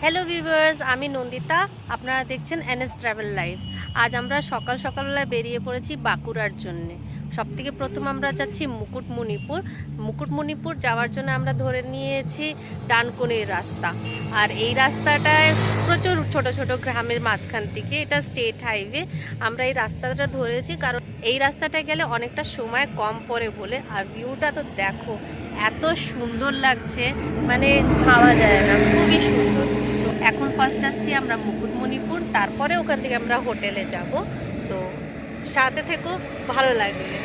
Hello viewers, আমি নন্দিতা। আপনারা দেখছেন এনএস ট্রাভেল লাইফ। আজ আমরা সকাল সকালবেলায় বেরিয়ে পড়েছি বাঁকুড়ার জন্যে। সবথেকে প্রথম আমরা যাচ্ছি মুকুটমণিপুর। মুকুটমণিপুর যাওয়ার জন্য আমরা ধরে নিয়েছি ডানকুনির রাস্তা। আর এই রাস্তাটায় প্রচুর ছোট ছোট গ্রামের মাঝখান থেকে, এটা স্টেট হাইওয়ে। আমরা এই রাস্তাটা ধরেছি কারণ এই রাস্তাটায় গেলে অনেকটা সময় কম পড়ে বলে। আর ভিউটা তো দেখো, এত সুন্দর লাগছে, মানে ভাবা যায় না, খুবই সুন্দর। তো এখন ফার্স্ট যাচ্ছি আমরা মুকুটমণিপুর, তারপরে ওখান থেকে আমরা হোটেলে যাব। তো সাথে থেকো, ভালো লাগবে।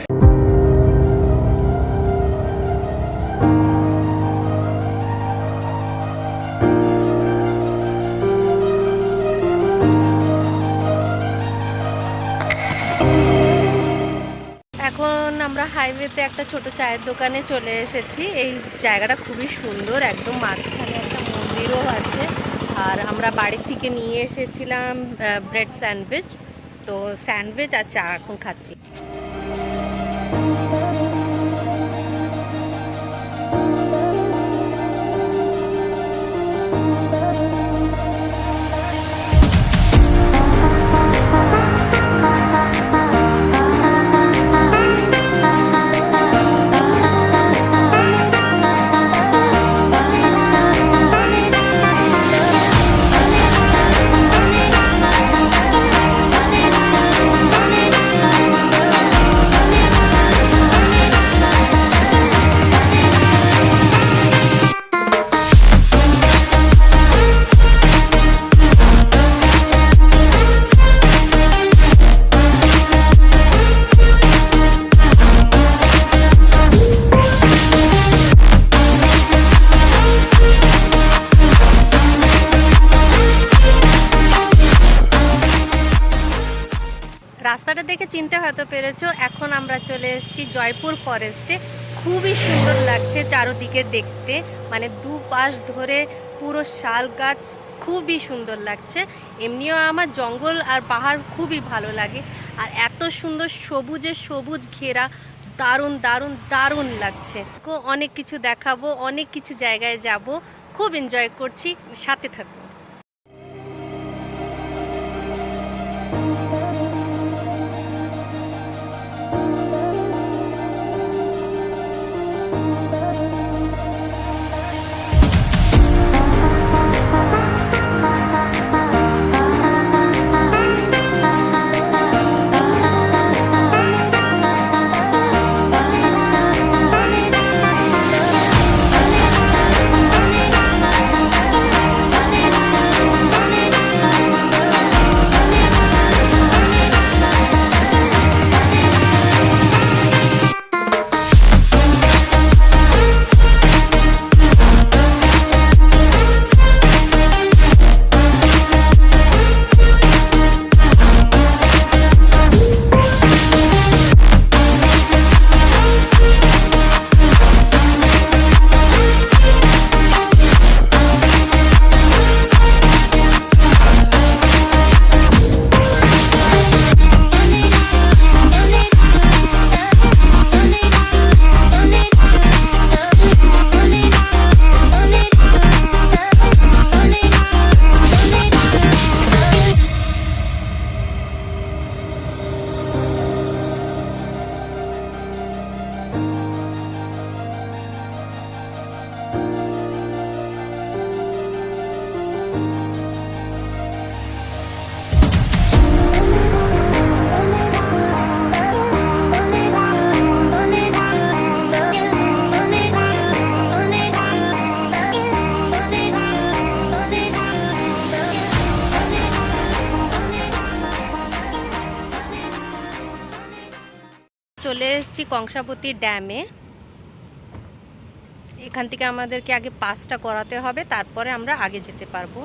এখন আমরা হাইওয়েতে একটা ছোট চায়ের দোকানে চলে এসেছি। এই জায়গাটা খুবই সুন্দর, একদম মাঝখানে একটা মন্দিরও আছে। আর আমরা বাড়ি থেকে নিয়ে এসেছিলাম ব্রেড স্যান্ডউইচ। তো স্যান্ডউইচ আর চা এখন খাচ্ছি। রাস্তাটা দেখে চিনতে হয়তো পেরেছো, এখন আমরা চলে এসেছি জয়পুর ফরেস্টে। খুবই সুন্দর লাগছে চারদিকে দেখতে, মানে দুপাশ ধরে পুরো শাল গাছ, খুবই সুন্দর লাগছে। এমনিও আমার জঙ্গল আর পাহাড় খুবই ভালো লাগে। আর এত সুন্দর সবুজে সবুজ ঘেরা, দারুণ দারুণ দারুণ লাগছে। অনেক কিছু দেখাবো, অনেক কিছু জায়গায় যাব, খুব এনজয় করছি, সাথে থাকবো। চলে এসেছি কংসাবতী ড্যামে। এখান থেকে আমাদেরকে আগে পাসটা করাতে হবে, তারপরে আমরা আগে যেতে পারবো।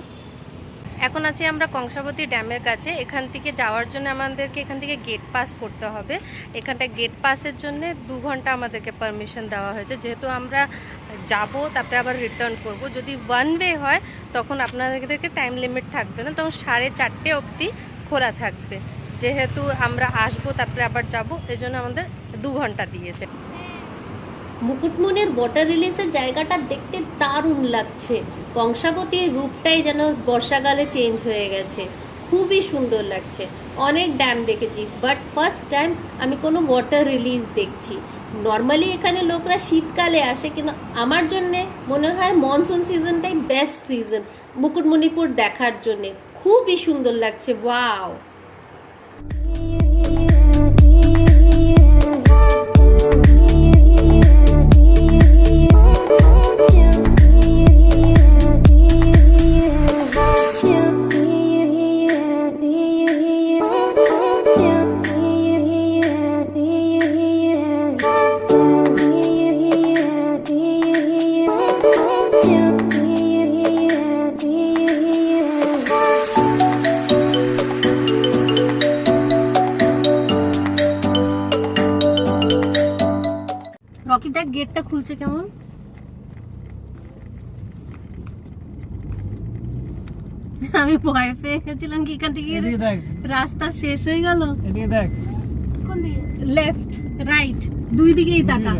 এখন আছি আমরা কংসাবতী ড্যামের কাছে। এখান থেকে যাওয়ার জন্য আমাদেরকে এখান থেকে গেট পাস করতে হবে। এখানটা গেট পাসের জন্য 2 ঘন্টা আমাদেরকে পারমিশন দেওয়া হয়েছে, যেহেতু আমরা যাব তারপরে আবার রিটার্ন করব। যদি ওয়ান ওয়ে হয় তখন আপনাদেরকে টাইম লিমিট থাকবে না, তখন 4:30 অবধি খোলা থাকবে। যেহেতু আমরা আসবো তারপরে আবার যাব, এজন্য আমাদের 2 ঘন্টা দিয়েছে। মুকুটমণির ওয়াটার রিলিজের জায়গাটা দেখতে দারুণ লাগছে। কংসাবতীর রূপটাই যেন বর্ষাকালে চেঞ্জ হয়ে গেছে, খুবই সুন্দর লাগছে। অনেক ড্যাম দেখেছি, বাট ফার্স্ট টাইম আমি কোনো ওয়াটার রিলিজ দেখছি। নর্মালি এখানে লোকরা শীতকালে আসে, কিন্তু আমার জন্যে মনে হয় মনসুন সিজনটাই বেস্ট সিজন মুকুটমণিপুর দেখার জন্যে। খুবই সুন্দর লাগছে, ওয়াও। রকি দেখ গেটটা খুলছে কেমন। আমি ভয় পেয়ে গেছিলাম কি এখান থেকে রাস্তা শেষ হয়ে গেল। লেফট রাইট দুই দিকেই তাকা।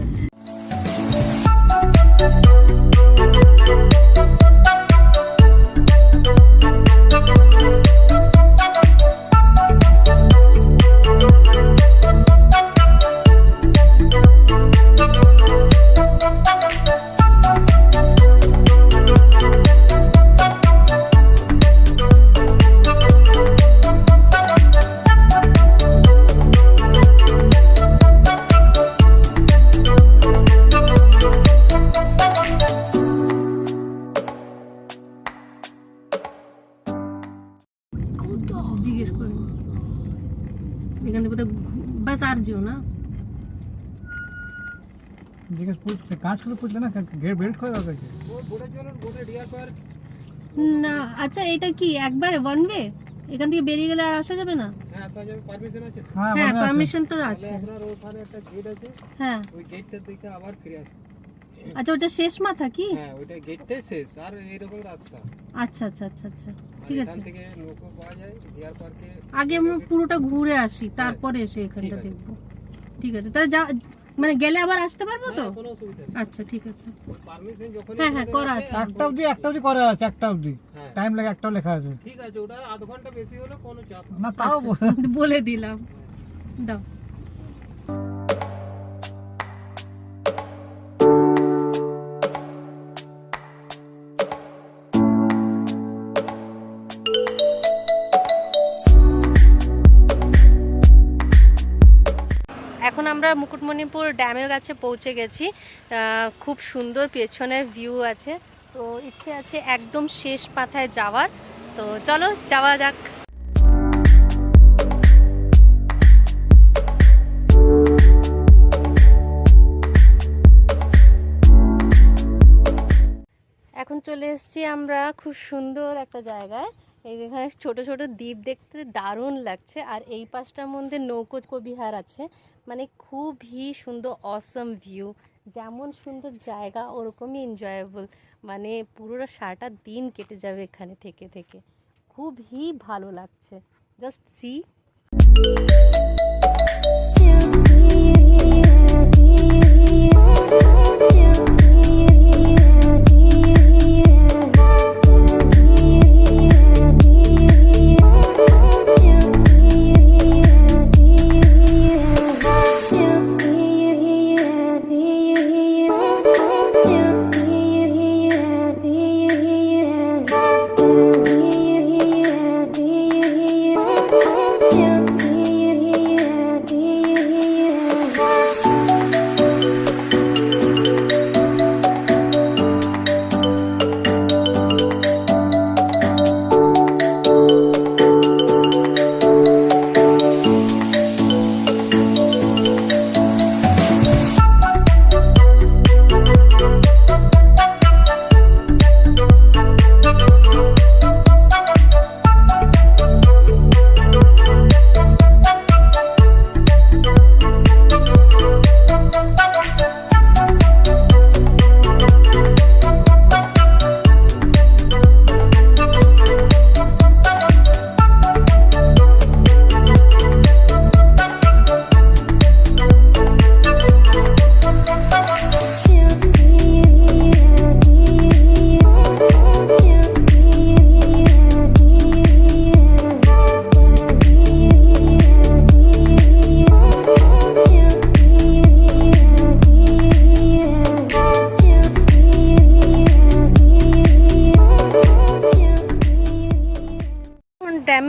জিজ্ঞেস করি এখান থেকে কোথাও বাস আর যেও না। জিজ্ঞেস পুছতে কাজ করে পুছলে না গেট বেল্ট করে দাও দেখে ও বোর্ডের জন্য বোর্ডে ডিআর পার না। আচ্ছা এটা কি একবারে ওয়ান ওয়ে? এখান থেকে বেরিয়ে গেলে আর আসা যাবে না? হ্যাঁ আসা যাবে, পারমিশন আছে। হ্যাঁ পারমিশন তো আছে। আপনার ওখানে একটা গেট আছে, হ্যাঁ ওই গেটটা থেকে আবার ফিরে আসুন। আচ্ছা ওটা শেষ মাথা কি? হ্যাঁ ওইটা গেটটাই শেষ, আর এইরকম রাস্তা। আচ্ছা আচ্ছা আচ্ছা আচ্ছা ঠিক আছে। এখান থেকে নৌকো পাওয়া যায় ডিআর পার্কে। আগে আমরা পুরোটা ঘুরে আসি, তারপরে এসে এখানটা দেখবো। ঠিক আছে, তাহলে যা মানে গেলে আবার আসতে পারবো তো? কোনো অসুবিধা নেই। আচ্ছা ঠিক আছে। পারমিশন যখন হ্যাঁ হ্যাঁ করা আছে। একটা অবধি করা আছে, একটা অবধি টাইম লাগে, একটাও লেখা আছে। ঠিক আছে, ওটা আধ ঘন্টা বেশি হলে কোনো চাপ না। তাও বলে দিলাম, দাও। এখন আমরা মুকুটমণিপুর ড্যামের কাছে পৌঁছে গেছি। খুব সুন্দর পেছনের ভিউ আছে, তো ইচ্ছে আছে একদম শেষ মাথায় যাওয়ার। তো চলো যাওয়া যাক। এখন চলে এসেছি আমরা খুব সুন্দর একটা জায়গায়। এখানে ছোট ছোট দ্বীপ দেখতে দারুণ লাগছে, আর এই পাশটার মধ্যে নৌকো বিহার আছে। মানে খুবই সুন্দর, অসম ভিউ। যেমন সুন্দর জায়গা ওরকমই এনজয়েবল, মানে পুরো সারাটা দিন কেটে যাবে এখানে থেকে থেকে। খুবই ভালো লাগছে, জাস্ট সি।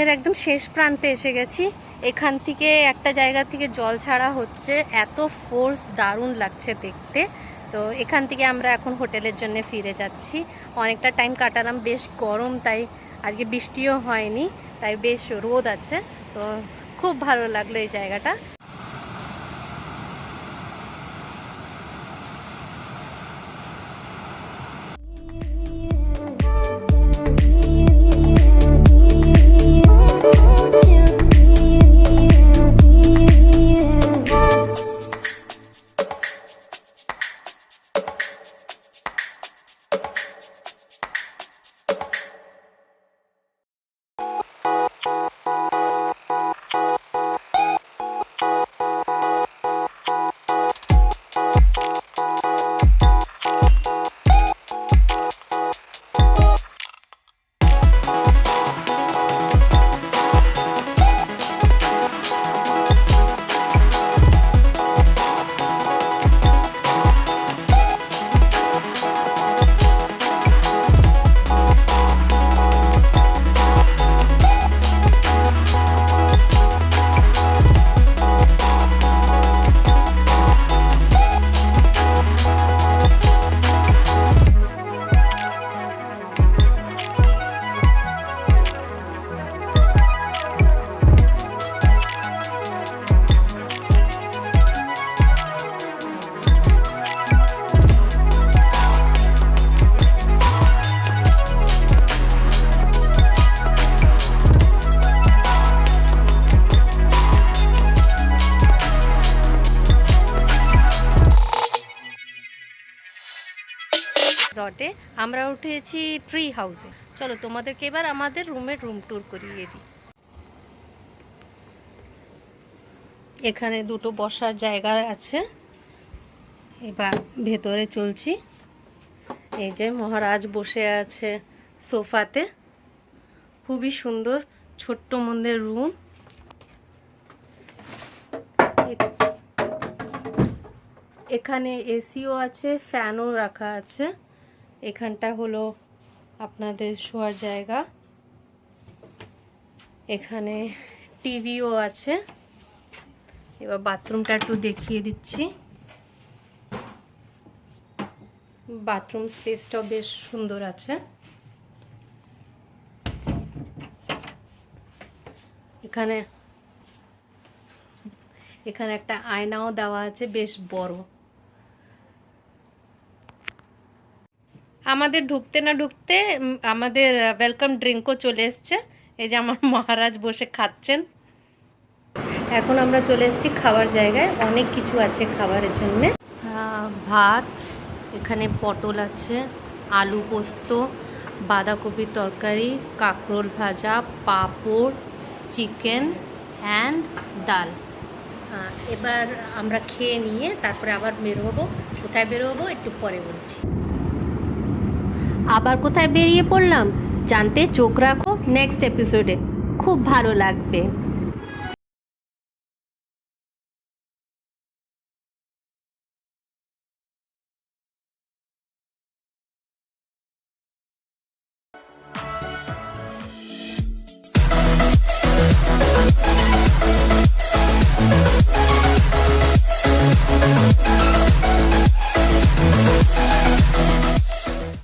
ড্যামের একদম শেষ প্রান্তে এসে গেছি। এখান থেকে একটা জায়গা থেকে জল ছাড়া হচ্ছে, এত ফোর্স, দারুণ লাগছে দেখতে। তো এখান থেকে আমরা এখন হোটেলের জন্য ফিরে যাচ্ছি। অনেকটা টাইম কাটালাম, বেশ গরম, তাই আজকে বৃষ্টিও হয়নি, তাই বেশ রোদ আছে। তো খুব ভালো লাগলো এই জায়গাটা। রিসর্টে আমরা উঠেছি ট্রি হাউসে। চলো তোমাদেরকে এবার আমাদের রুমের রুম ট্যুর করিয়ে দিই। এখানে দুটো বসার জায়গা আছে। এবার ভেতরে চলছি। এই যে মহারাজ বসে আছে সোফাতে, খুবই সুন্দর ছোট্ট মন্দের রুম। এখানে এসিও আছে, ফ্যানও রাখা আছে। এখানটা হলো আপনাদের শোয়ার জায়গা। এখানে টিভিও আছে। এবার বাথরুমটা একটু দেখিয়ে দিচ্ছি। বাথরুম স্পেসটাও বেশ সুন্দর আছে। এখানে একটা আয়নাও দেওয়া আছে, বেশ বড়। আমাদের ঢুকতে না ঢুকতে আমাদের ওয়েলকাম ড্রিঙ্কও চলে এসছে। এই যে আমার মহারাজ বসে খাচ্ছেন। এখন আমরা চলে এসেছি খাবার জায়গায়। অনেক কিছু আছে খাবারের জন্যে। ভাত, এখানে পটল আছে, আলু পোস্ত, বাঁধাকপির তরকারি, কাঁকরোল ভাজা, পাঁপড়, চিকেন অ্যান্ড ডাল। এবার আমরা খেয়ে নিয়ে তারপরে আবার বেরোবো। কোথায় বেরোবো একটু পরে বলছি। আবার কোথায় বেরিয়ে পড়লাম জানতে চোখ রাখো নেক্সট এপিসোডে, খুব ভালো লাগবে।